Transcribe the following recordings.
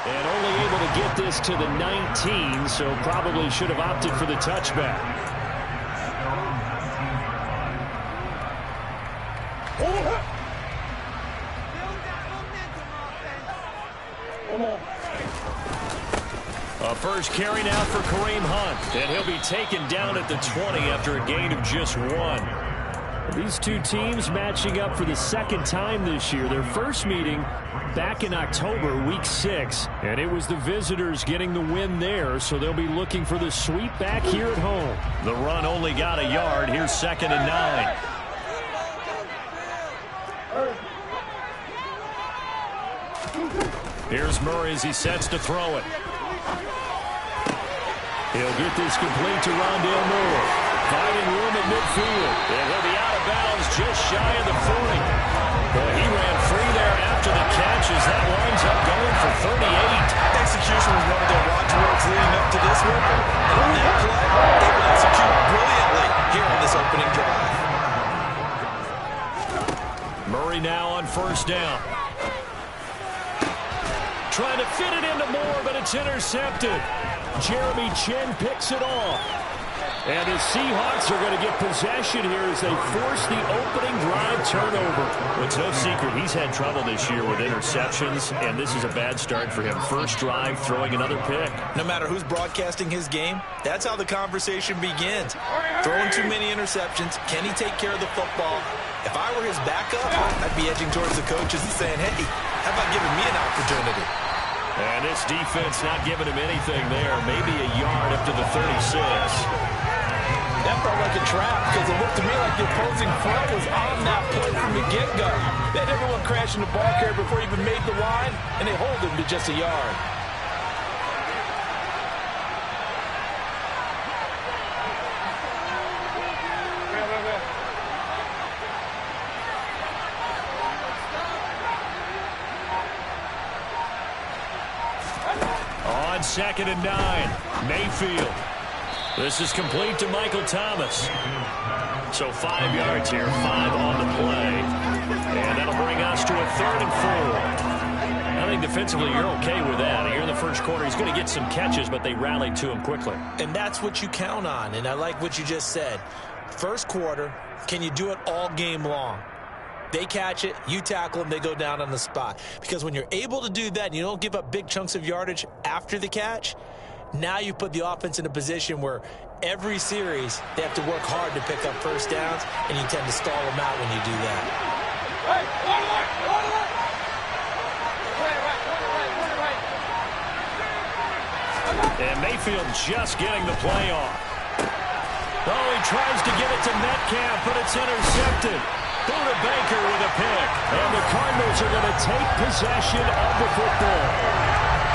And only able to get this to the 19, so probably should have opted for the touchback. A first carry now for Kareem Hunt, and he'll be taken down at the 20 after a gain of just 1. These two teams matching up for the second time this year. Their first meeting back in October, week 6, and it was the visitors getting the win there, so they'll be looking for the sweep back here at home. The run only got a yard. Here's 2nd and 9. Here's Murray as he sets to throw it. He'll get this complete to Rondale Moore. Finding room at midfield. And he'll be out of bounds just shy of the 40. Boy, he ran free there after the catch as that winds up going for 38. Execution was one of their watchwords leading up to this one. And on that play, they will execute brilliantly here on this opening drive. Murray now on first down. Trying to fit it into Moore, but it's intercepted. Jeremy Chin picks it off. And the Seahawks are going to get possession here as they force the opening drive turnover. Well, it's no secret he's had trouble this year with interceptions, and this is a bad start for him. First drive, throwing another pick. No matter who's broadcasting his game, that's how the conversation begins. Throwing too many interceptions. Can he take care of the football? If I were his backup, I'd be edging towards the coaches and saying, hey, how about giving me an opportunity? And this defense not giving him anything there. Maybe a yard up to the 36. That felt like a trap because it looked to me like the opposing front was on that play from the get-go. They had everyone crashing the ball carrier before he even made the line, and they hold him to just a yard. On 2nd and 9, Mayfield. This is complete to Michael Thomas. So 5 yards here, 5 on the play. And that'll bring us to a 3rd and 4. I think defensively you're okay with that. Here in the first quarter, he's going to get some catches, but they rallied to him quickly. And that's what you count on, and I like what you just said. First quarter, can you do it all game long? They catch it, you tackle them, they go down on the spot. Because when you're able to do that and you don't give up big chunks of yardage after the catch, now you put the offense in a position where every series they have to work hard to pick up first downs, and you tend to stall them out when you do that. And Mayfield just getting the play off. Oh, he tries to get it to Metcalf, but it's intercepted. Buda Baker with a pick. And the Cardinals are going to take possession of the football.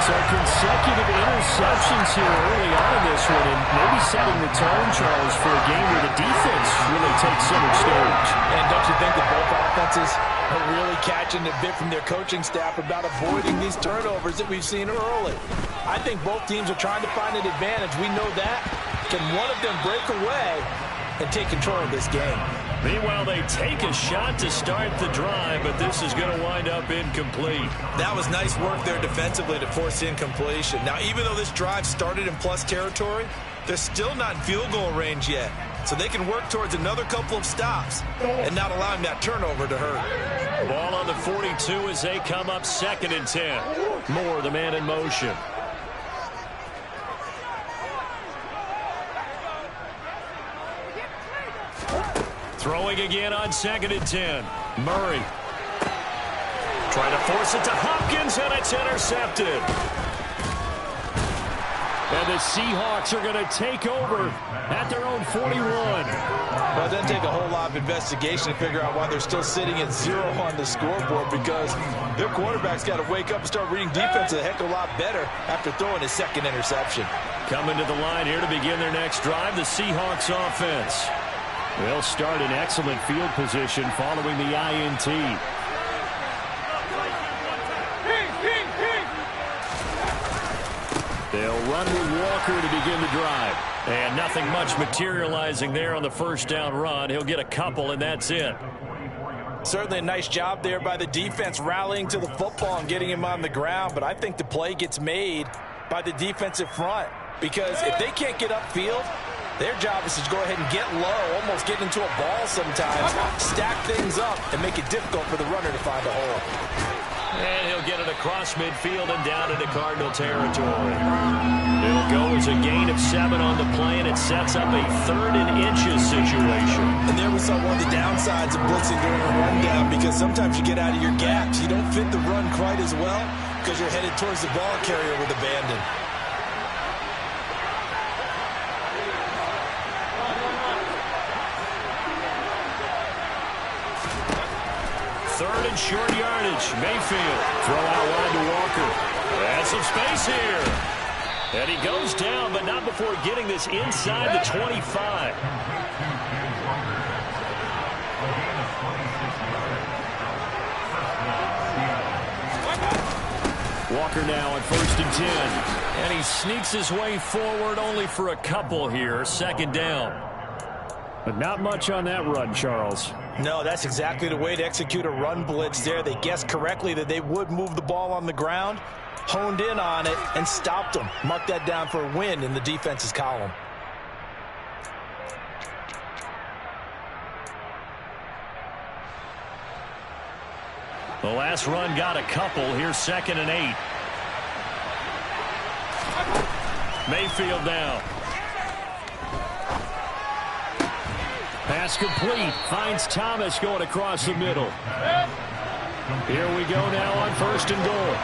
So consecutive interceptions here early on in this one, and maybe setting the tone, Charles, for a game where the defense really takes center stage. And don't you think that both offenses are really catching a bit from their coaching staff about avoiding these turnovers that we've seen early? I think both teams are trying to find an advantage. We know that. Can one of them break away and take control of this game? Meanwhile, they take a shot to start the drive, but this is going to wind up incomplete. That was nice work there defensively to force incompletion. Now, even though this drive started in plus territory, they're still not in field goal range yet. So they can work towards another couple of stops and not allowing that turnover to hurt. Ball on the 42 as they come up 2nd and 10. Moore, the man in motion. Throwing again on 2nd and 10. Murray. Trying to force it to Hopkins, and it's intercepted. And the Seahawks are going to take over at their own 41. Well, it doesn't take a whole lot of investigation to figure out why they're still sitting at 0 on the scoreboard, because their quarterback's got to wake up and start reading defense a heck of a lot better after throwing his 2nd interception. Coming to the line here to begin their next drive, the Seahawks offense. They'll start in excellent field position following the INT. They'll run with Walker to begin the drive. And nothing much materializing there on the first down run. He'll get a couple, and that's it. Certainly a nice job there by the defense rallying to the football and getting him on the ground, but I think the play gets made by the defensive front because if they can't get upfield, their job is to go ahead and get low, almost get into a ball sometimes, stack things up, and make it difficult for the runner to find a hole. And he'll get it across midfield and down into Cardinal territory. It'll go as a gain of 7 on the play, and it sets up a 3rd and inches situation. And there we saw one of the downsides of blitzing during a rundown because sometimes you get out of your gaps. You don't fit the run quite as well because you're headed towards the ball carrier with abandon. Third and short yardage. Mayfield. Throw out wide to Walker. Has some space here. And he goes down, but not before getting this inside the 25. Walker now on 1st and 10. And he sneaks his way forward only for a couple here. 2nd down. But not much on that run, Charles. No, that's exactly the way to execute a run blitz there. They guessed correctly that they would move the ball on the ground, honed in on it, and stopped them. Mark that down for a win in the defense's column. The last run got a couple. Here's 2nd and 8. Mayfield now. Pass complete. Finds Thomas going across the middle. Here we go now on 1st and goal.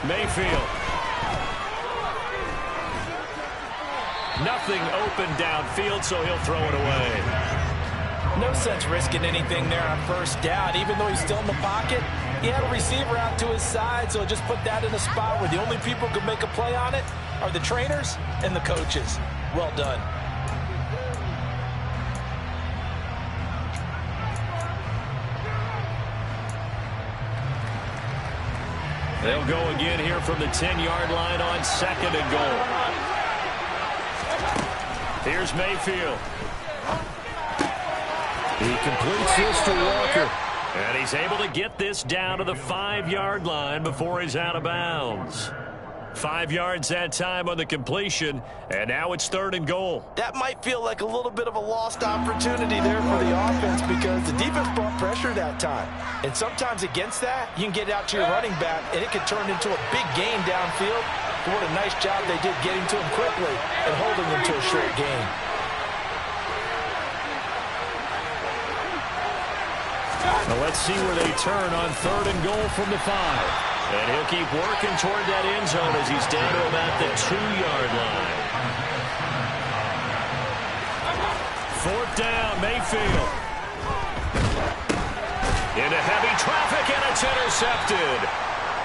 Mayfield. Nothing open downfield, so he'll throw it away. No sense risking anything there on 1st down. Even though he's still in the pocket, he had a receiver out to his side, so just put that in a spot where the only people who can make a play on it are the trainers and the coaches. Well done. They'll go again here from the 10-yard line on 2nd and goal. Here's Mayfield. He completes this to Walker. And he's able to get this down to the 5-yard line before he's out of bounds. 5 yards that time on the completion, and now it's 3rd and goal. That might feel like a little bit of a lost opportunity there for the offense because the defense brought pressure that time. And sometimes against that, you can get out to your running back, and it could turn into a big gain downfield. But what a nice job they did getting to him quickly and holding him to a short gain. Now let's see where they turn on 3rd and goal from the 5. And he'll keep working toward that end zone as he's down to about the 2-yard line. 4th down, Mayfield. Into heavy traffic, and it's intercepted.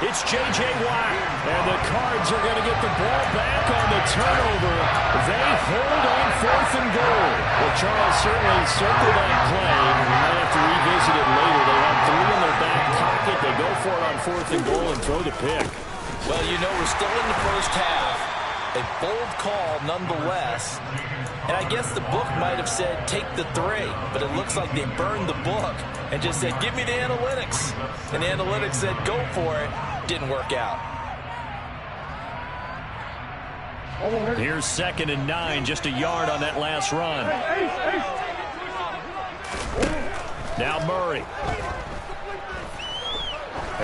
It's J.J. Watt. And the Cards are going to get the ball back on the turnover. They hold on 4th and goal. Well, Charles certainly circled that play. We might have to revisit it later. They have 3 in their back pocket. They go for it on 4th and goal and throw the pick. Well, you know, we're still in the first half. A bold call nonetheless. And I guess the book might have said take the 3, but it looks like they burned the book and just said give me the analytics. And the analytics said go for it. Didn't work out. Here's 2nd and 9, just a yard on that last run. Now Murray.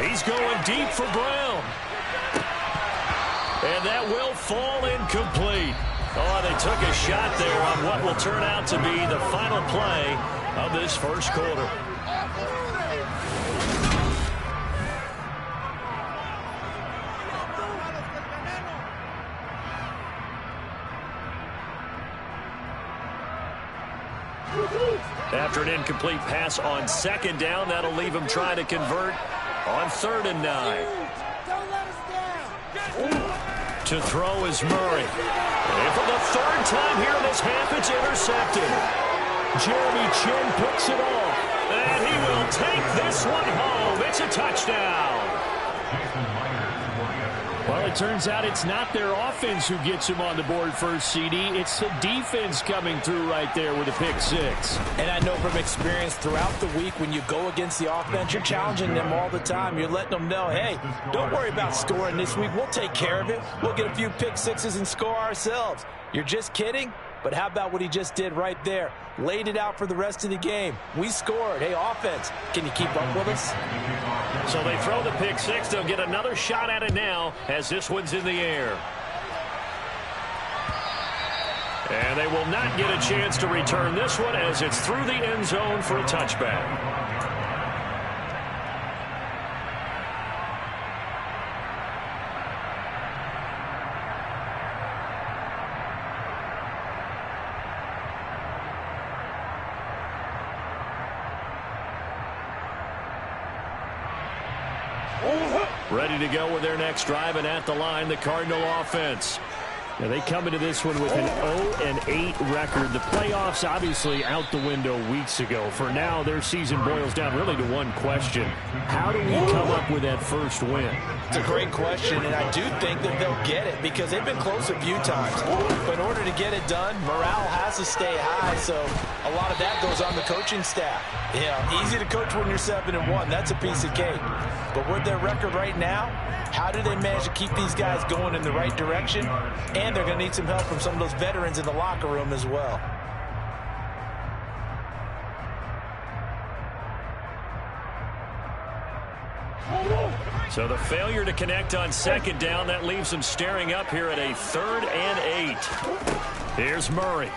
He's going deep for Brown. And that will fall incomplete. Oh, they took a shot there on what will turn out to be the final play of this first quarter. After an incomplete pass on 2nd down, that'll leave him trying to convert on 3rd and 9. To throw is Murray. And for the 3rd time here in this half, it's intercepted. Jeremy Chin picks it off. And he will take this one home. It's a touchdown. Well, it turns out it's not their offense who gets him on the board first, CD. It's the defense coming through right there with a pick six. And I know from experience throughout the week, when you go against the offense, you're challenging them all the time. You're letting them know, hey, don't worry about scoring this week. We'll take care of it. We'll get a few pick sixes and score ourselves. You're just kidding? But how about what he just did right there? Laid it out for the rest of the game. We scored. Hey, offense, can you keep up with us? So they throw the pick six. They'll get another shot at it now as this one's in the air. And they will not get a chance to return this one as it's through the end zone for a touchback. Ready to go with their next drive, and at the line, the Cardinal offense. Now they come into this one with an 0-8 record. The playoffs obviously out the window weeks ago. For now, their season boils down really to one question. How do we come up with that first win? It's a great question, and I do think that they'll get it because they've been close a few times. But in order to get it done, morale has to stay high, so a lot of that goes on the coaching staff. Yeah, easy to coach when you're 7-1. That's a piece of cake. But with their record right now, how do they manage to keep these guys going in the right direction? And they're going to need some help from some of those veterans in the locker room as well. So the failure to connect on second down, that leaves them staring up here at a 3rd and 8. Here's Murray.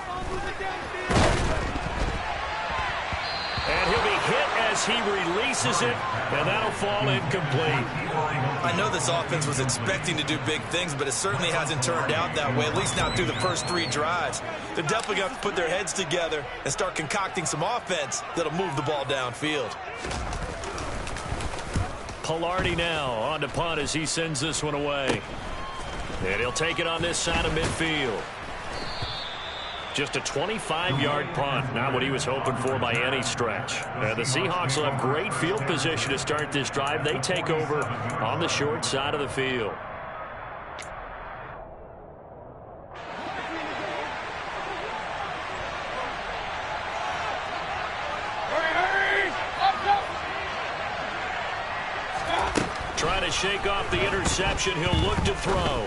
And he'll be hit as he releases it, and that'll fall incomplete. I know this offense was expecting to do big things, but it certainly hasn't turned out that way, at least not through the first 3 drives. They're definitely going to have to put their heads together and start concocting some offense that'll move the ball downfield. Pilardi now on to punt as he sends this one away. And he'll take it on this side of midfield. Just a 25-yard punt, not what he was hoping for by any stretch. The Seahawks will have great field position to start this drive. They take over on the short side of the field. Trying to shake off the interception. He'll look to throw.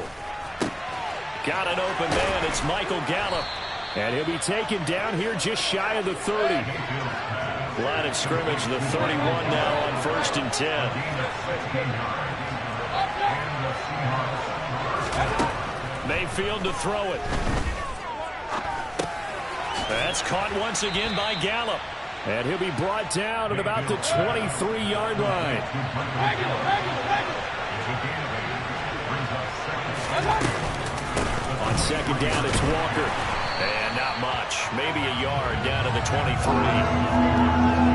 Got an open man. It's Michael Gallup. And he'll be taken down here just shy of the 30. Line of scrimmage, the 31 now on 1st and 10. Mayfield to throw it. That's caught once again by Gallup. And he'll be brought down at about the 23-yard line. On second down, it's Walker. And not much. Maybe a yard down to the 23.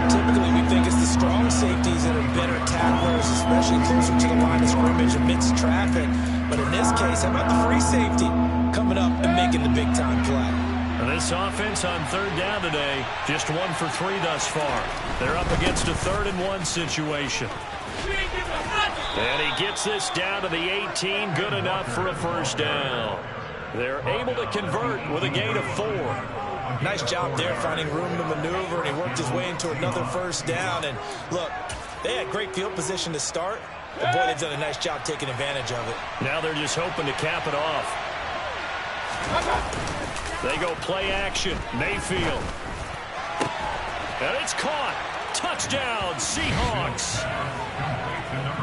Typically, we think it's the strong safeties that are better tacklers, especially closer to the line of scrimmage amidst traffic. But in this case, how about the free safety coming up and making the big-time play? And this offense on 3rd down today, just 1 for 3 thus far. They're up against a 3rd and 1 situation. And he gets this down to the 18, good enough for a first down. They're able to convert with a gain of 4. Nice job there finding room to maneuver, and he worked his way into another first down. And look, they had great field position to start, but boy, they've done a nice job taking advantage of it. Now they're just hoping to cap it off. They go play action. Mayfield. And it's caught. Touchdown, Seahawks.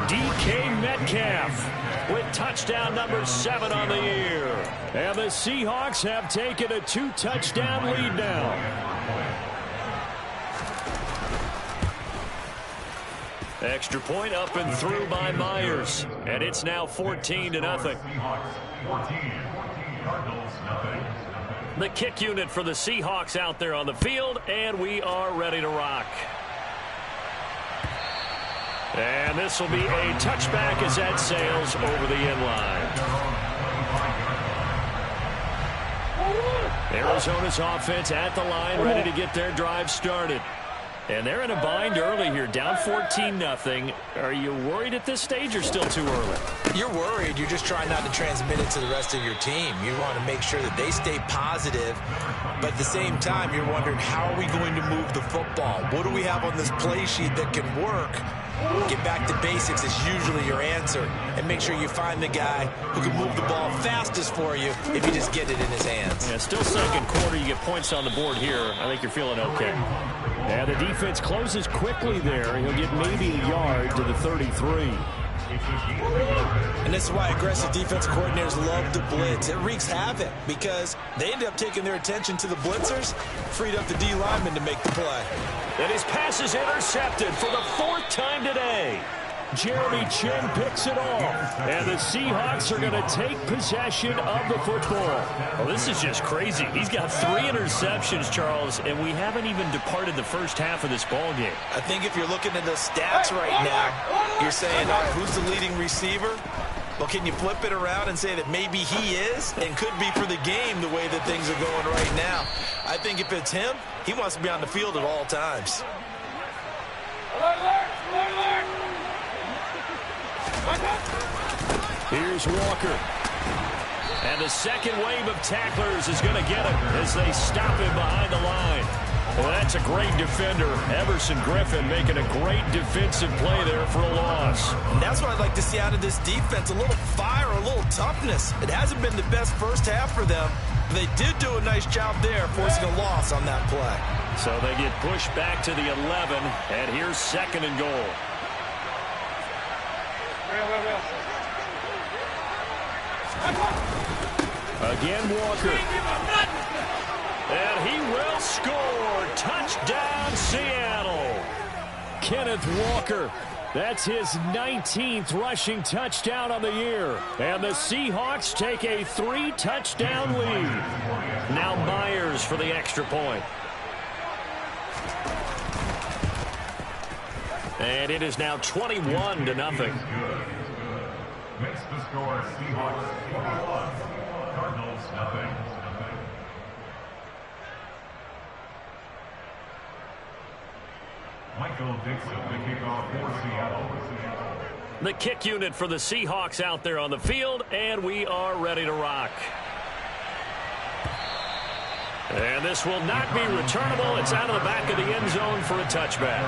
DK Metcalf with touchdown number 7 on the year. And the Seahawks have taken a 2-touchdown lead now. Extra point up and through by Myers. And it's now 14-0. The kick unit for the Seahawks out there on the field, and we are ready to rock. And this will be a touchback as that sails over the end line. Arizona's offense at the line, ready to get their drive started. And they're in a bind early here, down 14-0. Are you worried at this stage or still too early? You're worried. You're just trying not to transmit it to the rest of your team. You want to make sure that they stay positive, but at the same time, you're wondering, how are we going to move the football? What do we have on this play sheet that can work? Get back to basics is usually your answer, and make sure you find the guy who can move the ball fastest for you if you just get it in his hands. Yeah, still second quarter. You get points on the board here. I think you're feeling okay. And the defense closes quickly there. He'll get maybe a yard to the 33. And this is why aggressive defense coordinators love to blitz. It wreaks havoc because they end up taking their attention to the blitzers, freed up the D lineman to make the play. And his pass is intercepted for the 4th time today. Jeremy Chin picks it off. And the Seahawks are going to take possession of the football. Well, this is just crazy. He's got 3 interceptions, Charles, and we haven't even departed the first half of this ball game. I think if you're looking at the stats right now, you're saying, all right, who's the leading receiver? Well, can you flip it around and say that maybe he is and could be for the game the way that things are going right now? I think if it's him, he wants to be on the field at all times. Here's Walker. And the second wave of tacklers is going to get him as they stop him behind the line. Well, that's a great defender. Everson Griffin making a great defensive play there for a loss. And that's what I'd like to see out of this defense, a little fire, a little toughness. It hasn't been the best first half for them. They did do a nice job there, forcing a loss on that play. So they get pushed back to the 11, and here's 2nd and goal. Again, Walker. And he will score. Touchdown, Seattle. Kenneth Walker. That's his 19th rushing touchdown on the year. And the Seahawks take a 3-touchdown lead. Now Myers for the extra point. And it is now 21-0. Makes the score Seahawks 21, Cardinals nothing. Michael Dixon, the kickoff for Seattle. The kick unit for the Seahawks out there on the field, and we are ready to rock. And this will not be returnable. It's out of the back of the end zone for a touchback.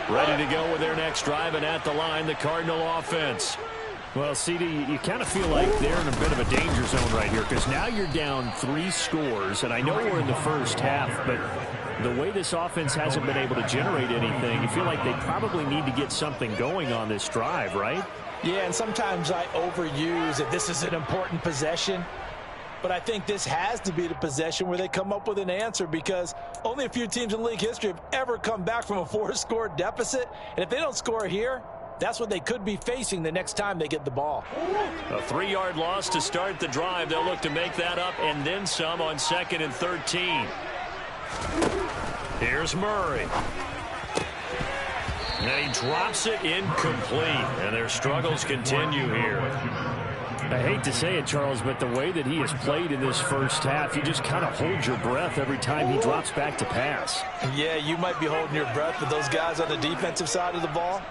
Ready to go with their next drive, and at the line, the Cardinal offense. Well, CD, you kind of feel like they're in a bit of a danger zone right here because now you're down 3 scores, and I know we're in the first half, but the way this offense hasn't been able to generate anything, you feel like they probably need to get something going on this drive, right? Yeah, and sometimes I overuse that this is an important possession. But I think this has to be the possession where they come up with an answer because only a few teams in league history have ever come back from a 4-score deficit. And if they don't score here, that's what they could be facing the next time they get the ball. A 3-yard loss to start the drive. They'll look to make that up and then some on 2nd and 13. Here's Murray. And he drops it incomplete. And their struggles continue here. I hate to say it, Charles, but the way that he has played in this first half, you just kind of hold your breath every time he drops back to pass. Yeah, you might be holding your breath, but those guys on the defensive side of the ball,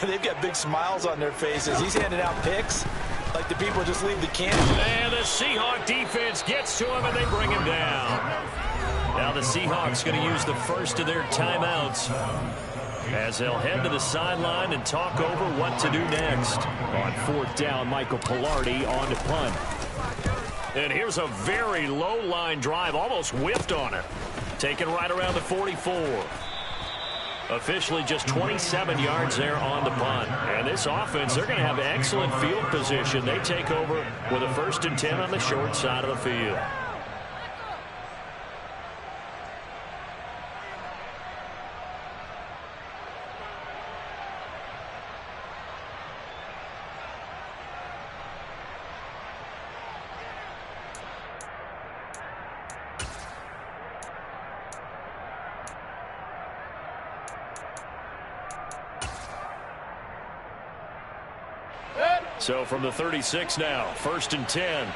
they've got big smiles on their faces. He's handing out picks like the people just leave the camp. And the Seahawk defense gets to him, and they bring him down. Now the Seahawks going to use the first of their timeouts as they'll head to the sideline and talk over what to do next. On 4th down, Michael Pilardi on to punt. And here's a very low-line drive, almost whipped on it. Taken right around the 44. Officially just 27 yards there on the punt. And this offense, they're going to have excellent field position. They take over with a 1st and 10 on the short side of the field. So from the 36 now, 1st and 10.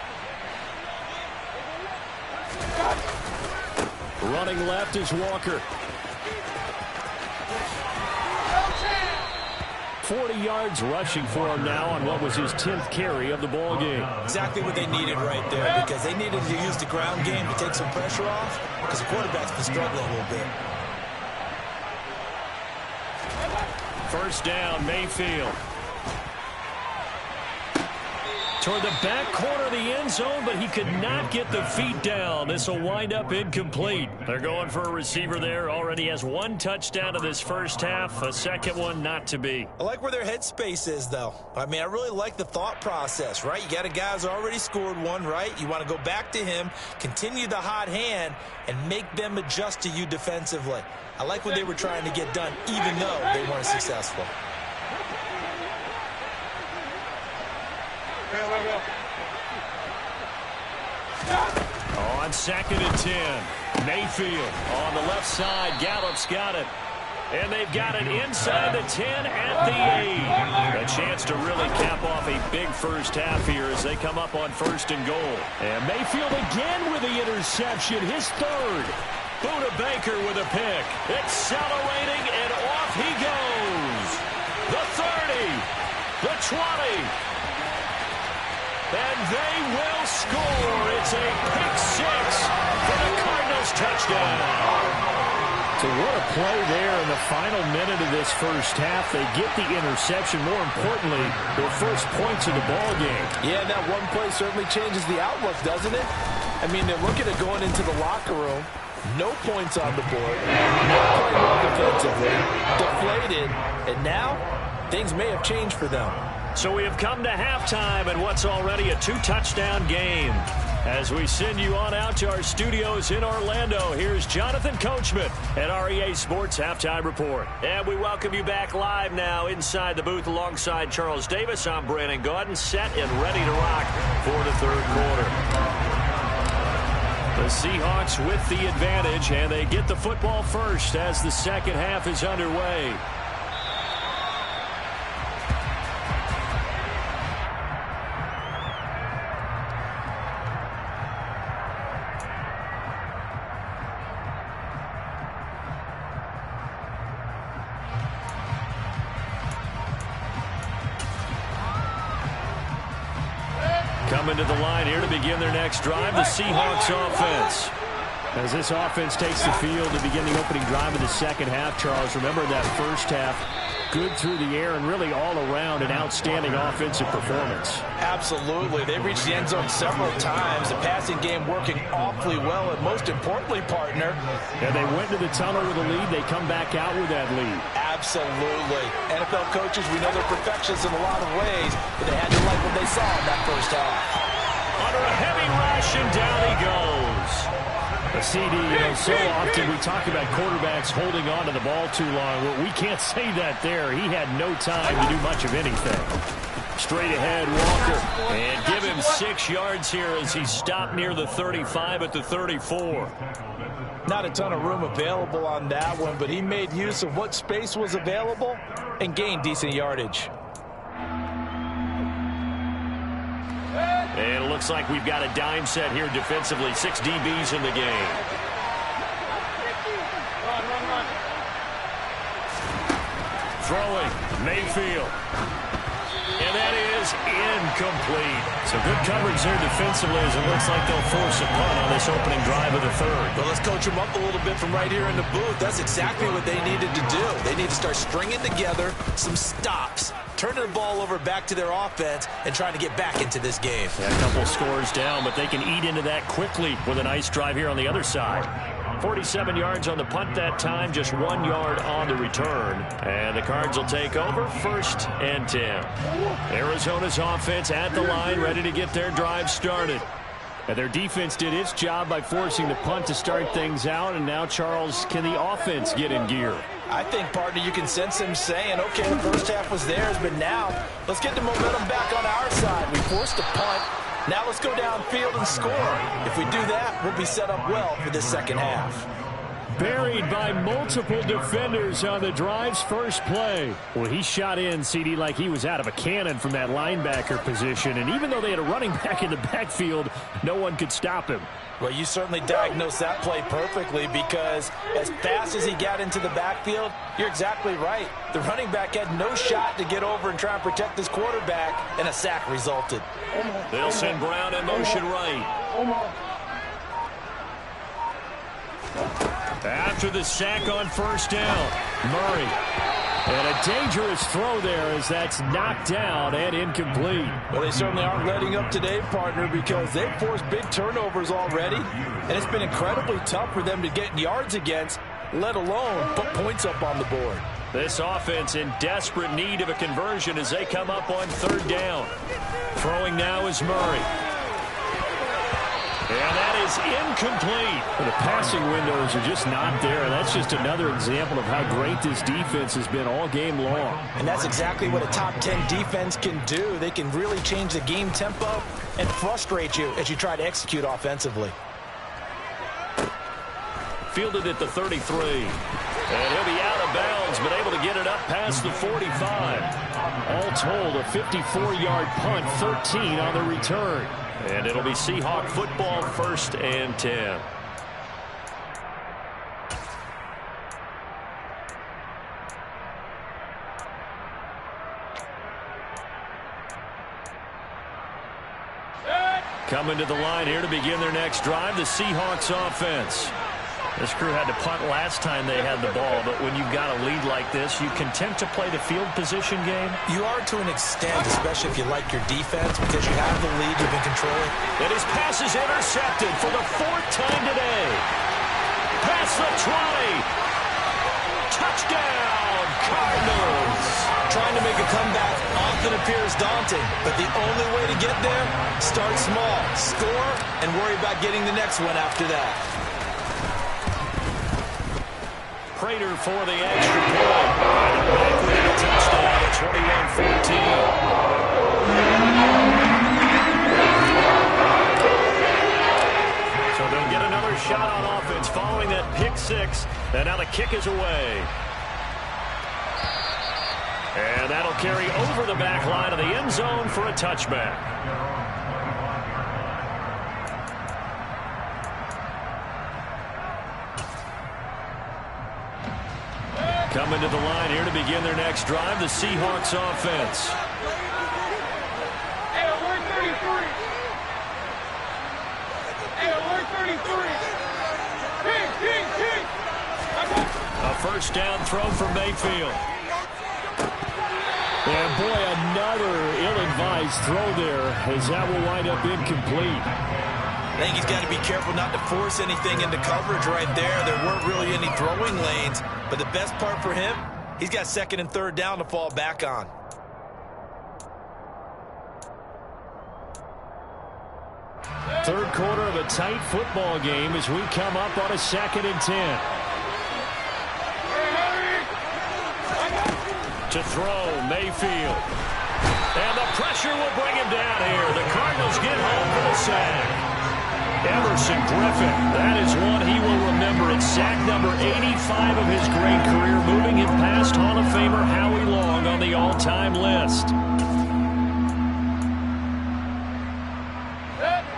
Running left is Walker. 40 yards rushing for him now on what was his 10th carry of the ball game. Exactly what they needed right there, because they needed to use the ground game to take some pressure off, because the quarterback's been struggling a little bit. First down, Mayfield. Toward the back corner of the end zone, but he could not get the feet down. This will wind up incomplete. They're going for a receiver there. Already has one touchdown in this first half. A second one not to be. I like where their headspace is, though. I mean, I really like the thought process, right? You got a guy who's already scored one, right? You want to go back to him, continue the hot hand, and make them adjust to you defensively. I like what they were trying to get done, even though they weren't successful. On 2nd and 10, Mayfield on the left side. Gallup's got it. And they've got it inside the 10 at the 8. A chance to really cap off a big first half here as they come up on 1st and goal. And Mayfield again with the interception, his 3rd. Buda Baker with a pick. Accelerating, and off he goes. The 30, the 20. And they will score. It's a pick 6 for the Cardinals touchdown. So what a play there in the final minute of this first half. They get the interception. More importantly, their first points of the ball game. Yeah, that one play certainly changes the outlook, doesn't it? I mean, they're looking at going into the locker room. No points on the board. No play well defensively. Deflated. And now, things may have changed for them. So we have come to halftime in what's already a 2-touchdown game. As we send you on out to our studios in Orlando, here's Jonathan Coachman at REA Sports Halftime Report. And we welcome you back live now inside the booth alongside Charles Davis. I'm Brandon Gaudin, set and ready to rock for the 3rd quarter. The Seahawks with the advantage, and they get the football first as the second half is underway. Coming to the line here to begin their next drive, the Seahawks offense. As this offense takes the field to begin the opening drive of the second half, Charles, remember that first half, good through the air and really all around an outstanding offensive performance. Absolutely. They reached the end zone several times. The passing game working awfully well, and most importantly, partner. And they went to the tunnel with a lead. They come back out with that lead. Absolutely. NFL coaches, we know they're perfectionists in a lot of ways, but they had to like what they saw in that first half. Under a heavy rush, and down he goes. A CD, so often we talk about quarterbacks holding on to the ball too long. Well, we can't say that there. He had no time to do much of anything. Straight ahead, Walker. And give him 6 yards here as he stopped near the 35 at the 34. Not a ton of room available on that one, but he made use of what space was available and gained decent yardage. And it looks like we've got a dime set here defensively. 6 DBs in the game. Throwing, Mayfield. And that is incomplete. So good coverage there defensively as it looks like they'll force a punt on this opening drive of the 3rd. Well, let's coach them up a little bit from right here in the booth. That's exactly what they needed to do. They need to start stringing together some stops, turning the ball over back to their offense, and trying to get back into this game. Yeah, a couple scores down, but they can eat into that quickly with a nice drive here on the other side. 47 yards on the punt that time, just 1 yard on the return. And the Cards will take over 1st and 10. Arizona's offense at the line, ready to get their drive started. And their defense did its job by forcing the punt to start things out. And now, Charles, can the offense get in gear? I think, partner, you can sense him saying, okay, the first half was theirs, but now let's get the momentum back on our side. We forced a punt. Now let's go downfield and score. If we do that, we'll be set up well for this second half. Buried by multiple defenders on the drive's first play. Well, he shot in, CD, like he was out of a cannon from that linebacker position. And even though they had a running back in the backfield, no one could stop him. Well, you certainly diagnosed that play perfectly, because as fast as he got into the backfield, you're exactly right. The running back had no shot to get over and try and protect his quarterback, and a sack resulted. They'll send Brown in motion right. After the sack on first down, Murray. And a dangerous throw there as that's knocked down and incomplete. Well, they certainly aren't letting up today, partner, because they've forced big turnovers already, and it's been incredibly tough for them to get yards against, let alone put points up on the board. This offense in desperate need of a conversion as they come up on third down. Throwing now is Murray. And that is incomplete. The passing windows are just not there. That's just another example of how great this defense has been all game long. And that's exactly what a top 10 defense can do. They can really change the game tempo and frustrate you as you try to execute offensively. Fielded at the 33. And he'll be out of bounds, but able to get it up past the 45. All told, a 54-yard punt, 13 on the return. And it'll be Seahawk football, 1st and 10. Coming to the line here to begin their next drive, the Seahawks offense. This crew had to punt last time they had the ball, but when you've got a lead like this, you content to play the field position game? You are to an extent, especially if you like your defense, because you have the lead, you've been controlling. And his pass is intercepted for the 4th time today. Past the 20. Touchdown, Cardinals. Trying to make a comeback often appears daunting, but the only way to get there, start small, score, and worry about getting the next one after that. Prater for the extra point. And they're back with a touchdown at 21-14. So they'll get another shot on offense following that pick 6. And now the kick is away. And that'll carry over the back line of the end zone for a touchback. Coming to the line here to begin their next drive, the Seahawks offense. Hey, alert 33. Hey, alert 33. King. A first down throw for Mayfield. And boy, another ill-advised throw there as that will wind up incomplete. I think he's got to be careful not to force anything into coverage right there. There weren't really any throwing lanes, but the best part for him, he's got 2nd and 3rd down to fall back on. Third quarter of a tight football game as we come up on a 2nd and 10. To throw, Mayfield. And the pressure will bring him down here. The Cardinals get home for the sack. Emerson Griffin, that is one he will remember. It's sack number 85 of his great career, moving him past Hall of Famer Howie Long on the all-time list.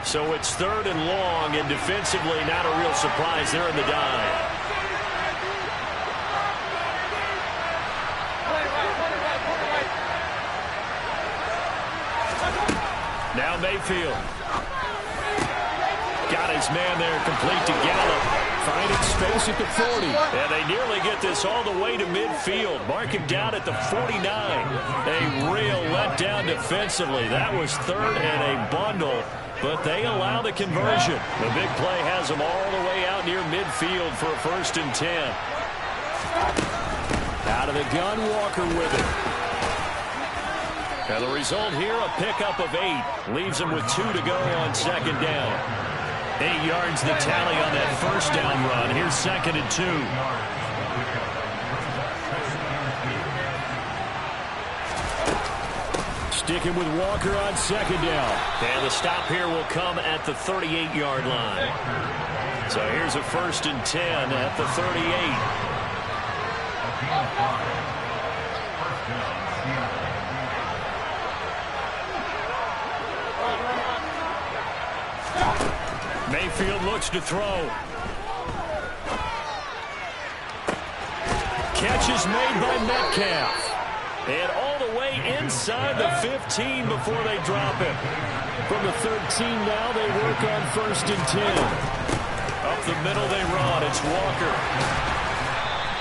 So it's 3rd and long, and defensively not a real surprise. They're in the dive. Now Mayfield. Got his man there, complete to Gallup. Finding space at the 40. And they nearly get this all the way to midfield. Mark him down at the 49. A real letdown defensively. That was 3rd and a bundle, but they allow the conversion. The big play has them all the way out near midfield for a 1st and 10. Out of the gun, Walker with it. And the result here, a pickup of 8. Leaves them with 2 to go on 2nd down. 8 yards the tally on that first down run. Here's 2nd and 2. Sticking with Walker on 2nd down. And the stop here will come at the 38-yard line. So here's a 1st and 10 at the 38. Mayfield looks to throw. Catch is made by Metcalf. And all the way inside the 15 before they drop it. From the 13 now, they work on 1st and 10. Up the middle they run. It's Walker.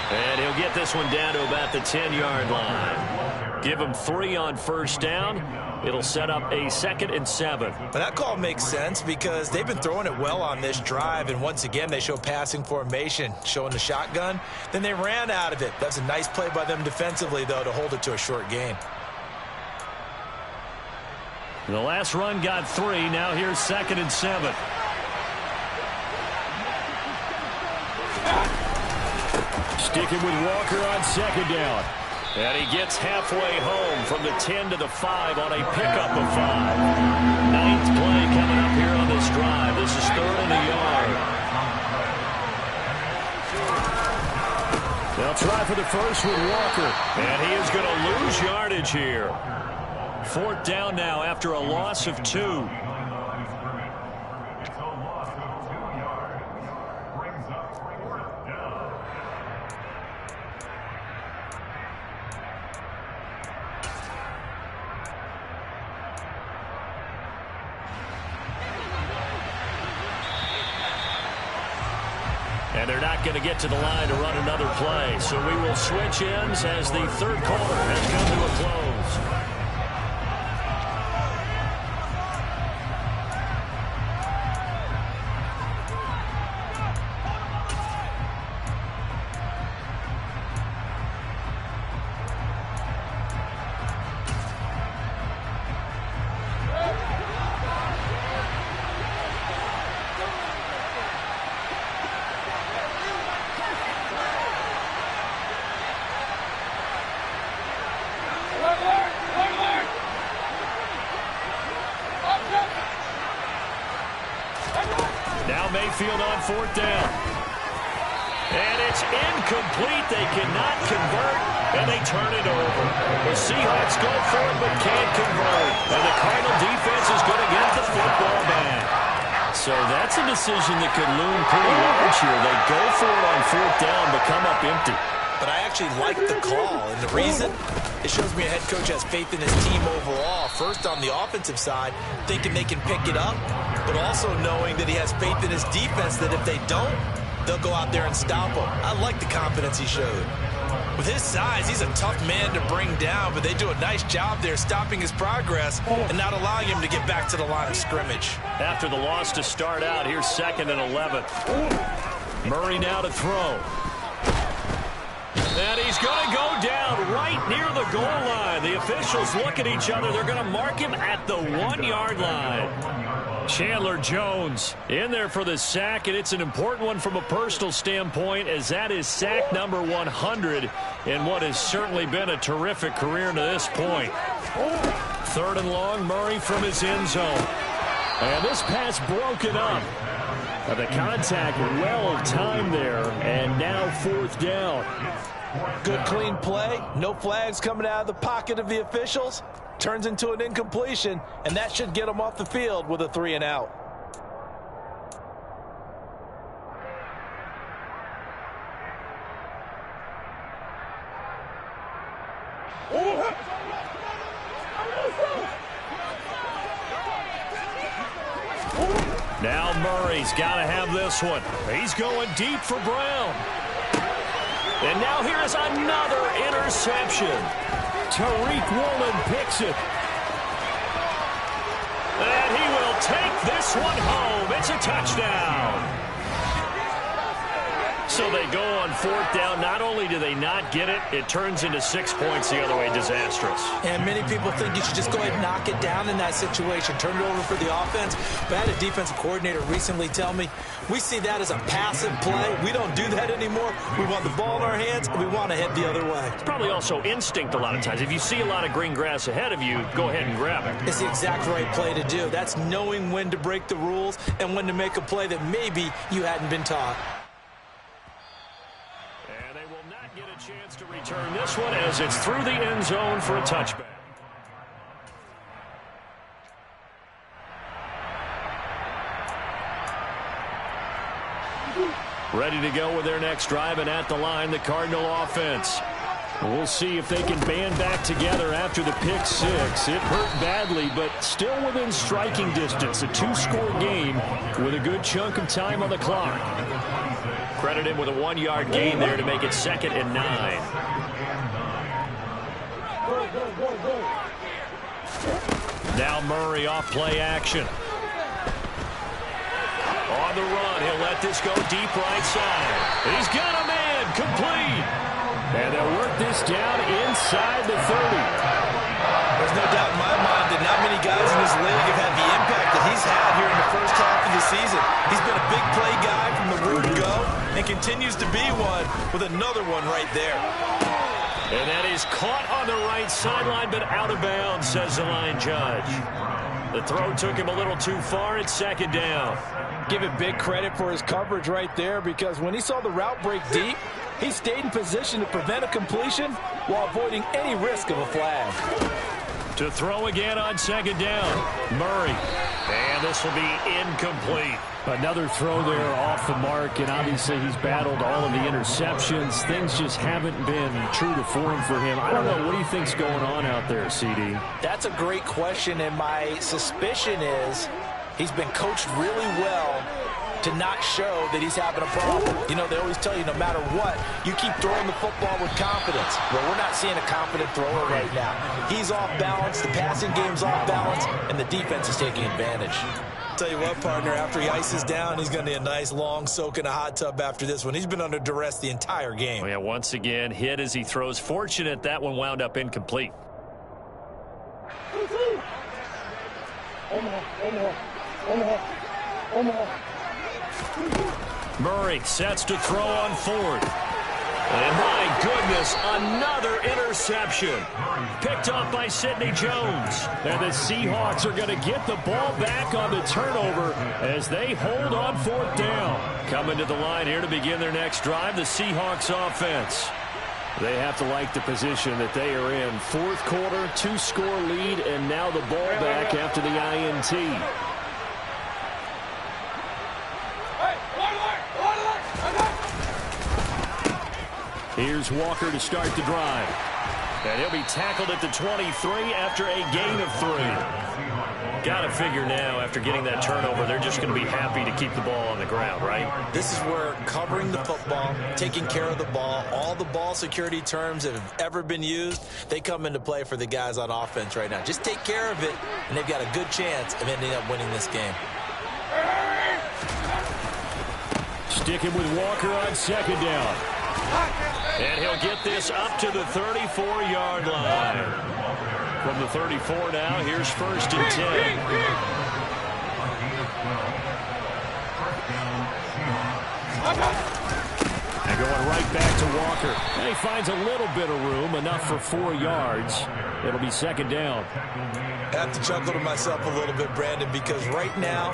And he'll get this one down to about the 10-yard line. Give him 3 on 1st down. It'll set up a 2nd and 7. But that call makes sense because they've been throwing it well on this drive, and once again they show passing formation, showing the shotgun. Then they ran out of it. That's a nice play by them defensively, though, to hold it to a short gain. The last run got 3. Now here's 2nd and 7. Sticking with Walker on 2nd down. And he gets halfway home from the 10 to the 5 on a pickup of 5. 9th play coming up here on this drive. This is 3rd and a yard. They'll try for the first with Walker. And he is going to lose yardage here. 4th down now after a loss of 2. And they're not going to get to the line to run another play. So we will switch ends as the 3rd quarter has come to a close. Mayfield on 4th down. And it's incomplete. They cannot convert, and they turn it over. The Seahawks go for it but can't convert. And the Cardinal defense is going to get the football back. So that's a decision that could loom pretty large here. They go for it on 4th down but come up empty. But I actually like the call, and the reason, it shows me a head coach has faith in his team overall. First, on the offensive side, thinking they can pick it up, but also knowing that he has faith in his defense that if they don't, they'll go out there and stop him. I like the confidence he showed. With his size, he's a tough man to bring down, but they do a nice job there stopping his progress and not allowing him to get back to the line of scrimmage. After the loss to start out, here's 2nd and 11. Murray now to throw. And he's going to go down right near the goal line. The officials look at each other. They're going to mark him at the 1-yard line. Chandler Jones in there for the sack, and it's an important one from a personal standpoint, as that is sack number 100 in what has certainly been a terrific career to this point. 3rd and long, Murray from his end zone. And this pass broken up. The contact well timed there, and now 4th down. Good clean play. No flags coming out of the pocket of the officials. Turns into an incompletion, and that should get them off the field with a 3 and out. Now Murray's got to have this one. He's going deep for Brown. And now here is another interception. Tariq Woolen picks it. And he will take this one home. It's a touchdown. So they go on fourth down. Not only do they not get it, it turns into 6 points the other way. Disastrous. And many people think you should just go ahead and knock it down in that situation. Turn it over for the offense. But I had a defensive coordinator recently tell me, we see that as a passive play. We don't do that anymore. We want the ball in our hands, and we want to head the other way. It's probably also instinct a lot of times. If you see a lot of green grass ahead of you, go ahead and grab it. It's the exact right play to do. That's knowing when to break the rules and when to make a play that maybe you hadn't been taught. And they will not get a chance to return this one as it's through the end zone for a touchback. Ready to go with their next drive, and at the line, the Cardinal offense. We'll see if they can band back together after the pick six. It hurt badly, but still within striking distance. A two-score game with a good chunk of time on the clock. Credit him with a 1-yard gain there to make it 2nd and 9. Now Murray off play action. On the run, he'll let this go deep right side. He's got a man, complete. And they'll work this down inside the 30. There's no doubt in my mind that not many guys in this league have had the impact that he's had here in the first half of the season. He's been a big play guy from the word go and continues to be one with another one right there. And that is caught on the right sideline, but out of bounds, says the line judge. The throw took him a little too far. It's 2nd down. Give it big credit for his coverage right there, because when he saw the route break deep, he stayed in position to prevent a completion while avoiding any risk of a flag. To throw again on 2nd down. Murray. And this will be incomplete. Another throw there off the mark, and obviously he's battled all of the interceptions. Things just haven't been true to form for him. I don't know. What do you think's going on out there, CD? That's a great question, and my suspicion is he's been coached really well to not show that he's having a problem. You know, they always tell you no matter what, you keep throwing the football with confidence. Well, we're not seeing a confident thrower right now. He's off balance, the passing game's off balance, and the defense is taking advantage. Tell you what, partner, after he ices down, he's going to need a nice long soak in a hot tub after this one. He's been under duress the entire game. Oh, yeah, once again, hit as he throws. Fortunate that one wound up incomplete. Murray sets to throw on 4th. And my goodness, another interception. Picked up by Sidney Jones. And the Seahawks are going to get the ball back on the turnover as they hold on 4th down. Coming to the line here to begin their next drive, the Seahawks offense. They have to like the position that they are in. 4th quarter, 2-score lead, and now the ball back after the INT. Here's Walker to start the drive. And he'll be tackled at the 23 after a gain of 3. Got to figure now, after getting that turnover, they're just going to be happy to keep the ball on the ground, right? This is where covering the football, taking care of the ball, all the ball security terms that have ever been used, they come into play for the guys on offense right now. Just take care of it, and they've got a good chance of ending up winning this game. Sticking with Walker on 2nd down. And he'll get this up to the 34-yard line. From the 34 now, here's 1st and 10. And going right back to Walker. And he finds a little bit of room, enough for 4 yards. It'll be 2nd down. I have to chuckle to myself a little bit, Brandon, because right now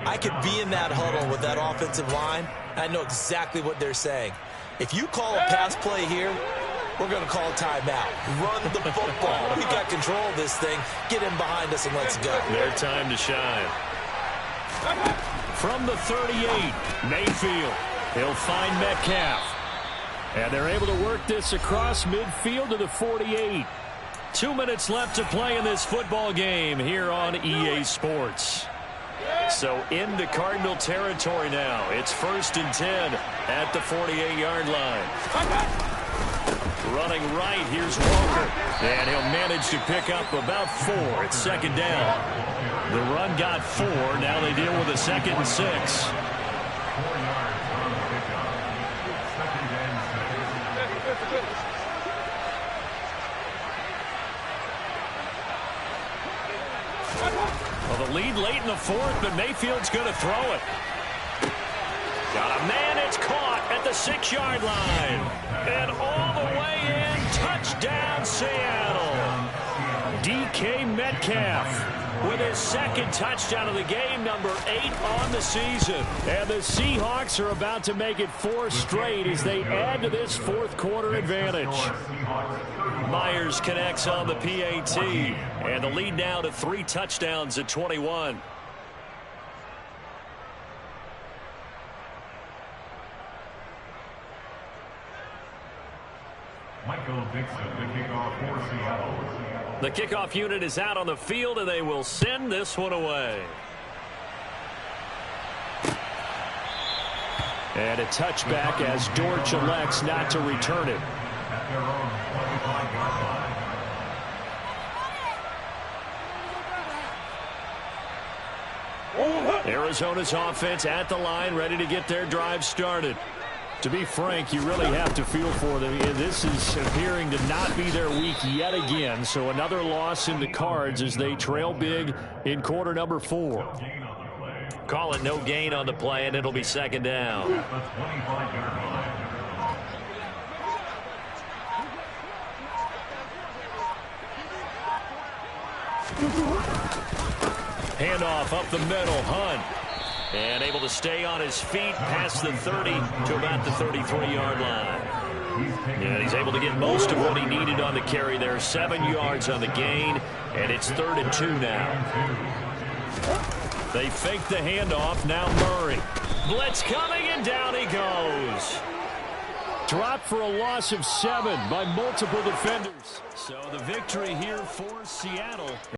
I could be in that huddle with that offensive line. I know exactly what they're saying. If you call a pass play here, we're going to call a timeout. Run the football. We got control of this thing. Get in behind us and let's go. Their time to shine. From the 38, Mayfield. He'll find Metcalf. And they're able to work this across midfield to the 48. 2 minutes left to play in this football game here on EA Sports. So into Cardinal territory now. It's 1st and 10 at the 48-yard line. Running right, here's Walker. And he'll manage to pick up about 4. It's 2nd down. The run got 4. Now they deal with a 2nd and 6. forget it. Well, the lead late in the fourth, but Mayfield's going to throw it. Got a man, it's caught at the 6-yard line. And all the way in, touchdown Seattle. DK Metcalf with his second touchdown of the game, number 8 on the season. And the Seahawks are about to make it 4 straight as they add to this fourth quarter advantage. Myers connects on the PAT, and the lead now to 3 touchdowns at 21. Michael Dixon, the kickoff for Seattle. The kickoff unit is out on the field, and they will send this one away. And a touchback as Dortch elects not to return it. At their own 25-yard line. Arizona's offense at the line, ready to get their drive started. To be frank, you really have to feel for them. This is appearing to not be their week yet again, so another loss in the cards as they trail big in quarter number 4. Call it no gain on the play, and it'll be second down. At the 25-yard line. Handoff up the middle, Hunt. And able to stay on his feet past the 30 to about the 33-yard line. And he's able to get most of what he needed on the carry there. 7 yards on the gain, and it's 3rd and 2 now. They fake the handoff. Now Murray. Blitz coming, and down he goes. Dropped for a loss of 7 by multiple defenders. So the victory here for Seattle.